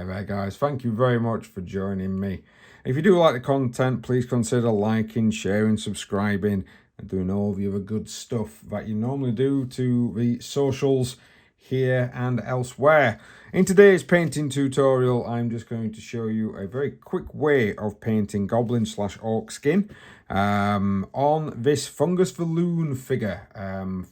Hi there guys, thank you very much for joining me. If you do like the content, please consider liking, sharing, subscribing and doing all the other good stuff that you normally do to the socials here and elsewhere. In today's painting tutorial, I'm just going to show you a very quick way of painting goblin/orc skin on this Fungus Balloon figure.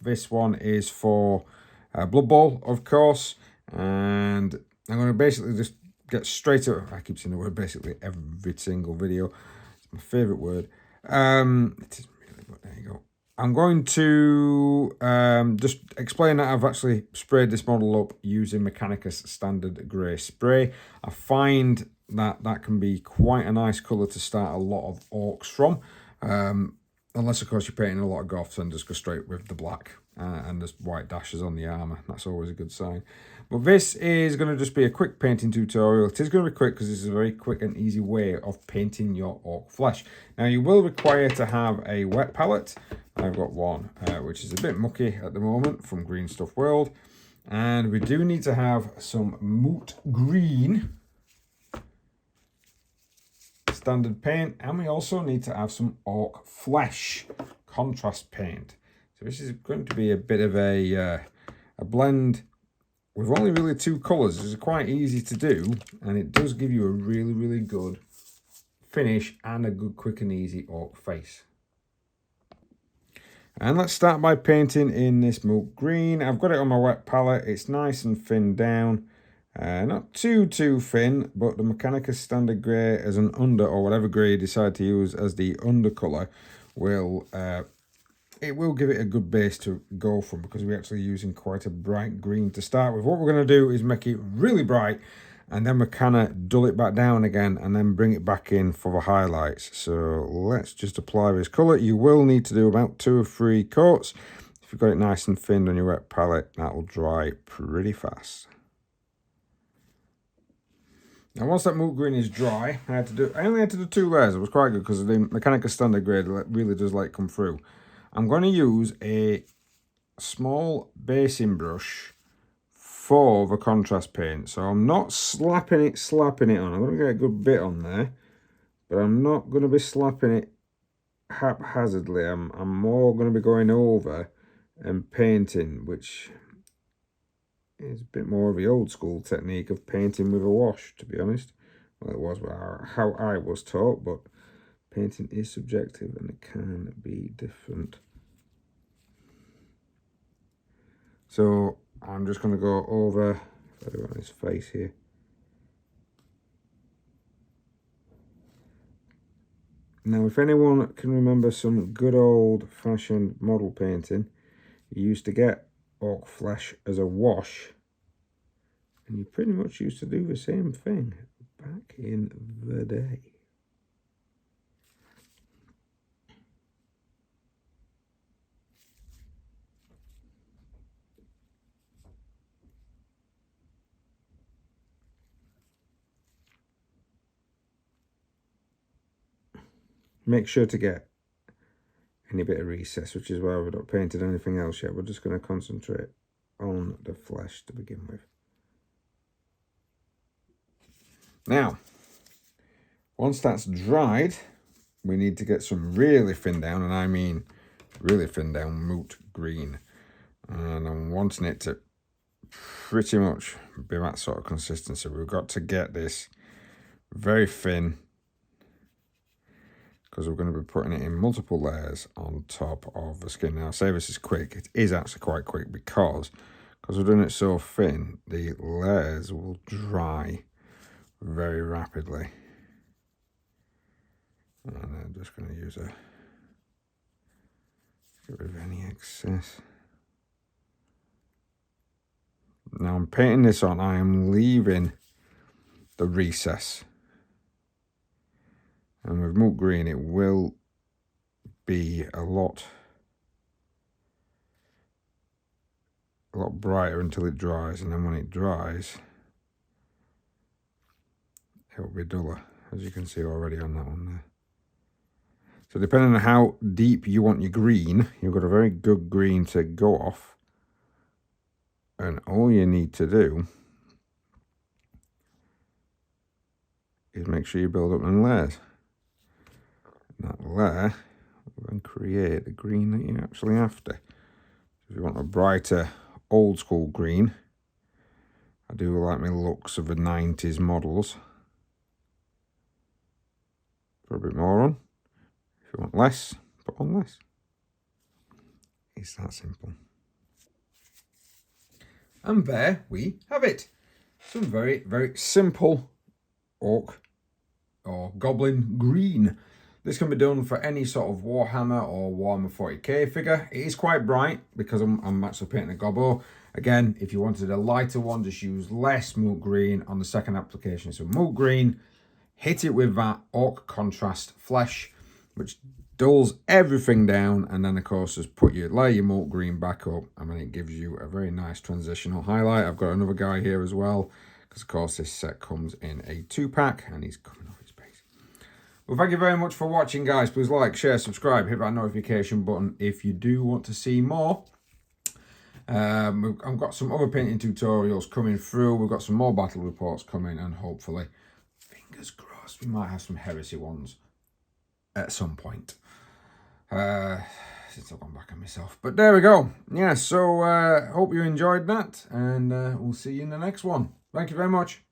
This one is for Blood Bowl, of course, and I'm going to basically just get straight to it. I keep saying the word basically every single video. It's my favourite word. It isn't really, but there you go. I'm going to just explain that I've actually sprayed this model up using Mechanicus Standard Grey Spray. I find that that can be quite a nice colour to start a lot of orcs from. Unless, of course, you're painting a lot of goths and just go straight with the black and there's white dashes on the armour. That's always a good sign. But this is going to just be a quick painting tutorial. It is going to be quick because this is a very quick and easy way of painting your orc flesh. Now, you will require to have a wet palette. I've got one, which is a bit mucky at the moment from Green Stuff World. And we do need to have some moot green standard paint, and we also need to have some orc flesh contrast paint. So this is going to be a bit of a blend with only really two colours. It's quite easy to do, and it does give you a really good finish and a good quick and easy orc face. And let's start by painting in this moot green. I've got it on my wet palette. It's nice and thinned down. Not too thin, but the Mechanicus Standard Grey as an under, or whatever grey you decide to use as the under colour, will it will give it a good base to go from, because we're actually using quite a bright green to start with. What we're going to do is make it really bright, and then we kind of dull it back down again, and then bring it back in for the highlights. So let's just apply this colour. You will need to do about 2 or 3 coats. If you've got it nice and thinned on your wet palette, that will dry pretty fast. Now, once that moot green is dry, I only had to do 2 layers. It was quite good because the Mechanicus Standard Grey really does like come through. I'm going to use a small basing brush for the contrast paint. So I'm not slapping it on. I'm going to get a good bit on there, but I'm not going to be slapping it haphazardly. I'm more going to be going over and painting, which is a bit more of the old school technique of painting with a wash, to be honest. Well, it was how I was taught, but painting is subjective and it can be different. So I'm just going to go over, if I do it on his face here. Now, if anyone can remember some good old-fashioned model painting, you used to get orc flesh as a wash, and you pretty much used to do the same thing back in the day. Make sure to get any bit of recess, which is why we've not painted anything else yet. We're just going to concentrate on the flesh to begin with. Now, once that's dried, we need to get some really thin down, and I mean really thin down moot green. And I'm wanting it to pretty much be that sort of consistency. We've got to get this very thin, because we're going to be putting it in multiple layers on top of the skin. Now, I say this is quick. It is actually quite quick because we're doing it so thin, the layers will dry very rapidly. And I'm just going to use get rid of any excess. Now I'm painting this on, I am leaving the recess. And with moot green, it will be a lot brighter until it dries, and then when it dries, it will be duller, as you can see already on that one there. So depending on how deep you want your green, you've got a very good green to go off, and all you need to do make sure you build up in layers. And that layer will then create the green that you're actually after. If you want a brighter old school green, I do like my looks of the 90s models. Put a bit more on. If you want less, put on less. It's that simple. And there we have it. Some very, very simple orc or goblin green. This can be done for any sort of Warhammer or Warhammer 40k figure. It is quite bright because I'm actually painting a gobbo. Again, if you wanted a lighter one, just use less moot green on the second application. So moot green, hit it with that orc contrast flesh, which dulls everything down, and then of course just lay your moot green back up, and then it gives you a very nice transitional highlight. I've got another guy here as well, because of course this set comes in a 2-pack, and he's coming off his base. Well, thank you very much for watching, guys. Please like, share, subscribe, hit that notification button if you do want to see more. I've got some other painting tutorials coming through. We've got some more battle reports coming, and hopefully, fingers crossed, we might have some heresy ones at some point. Since I've gone back on myself. But there we go. Yeah, so hope you enjoyed that, and we'll see you in the next one. Thank you very much.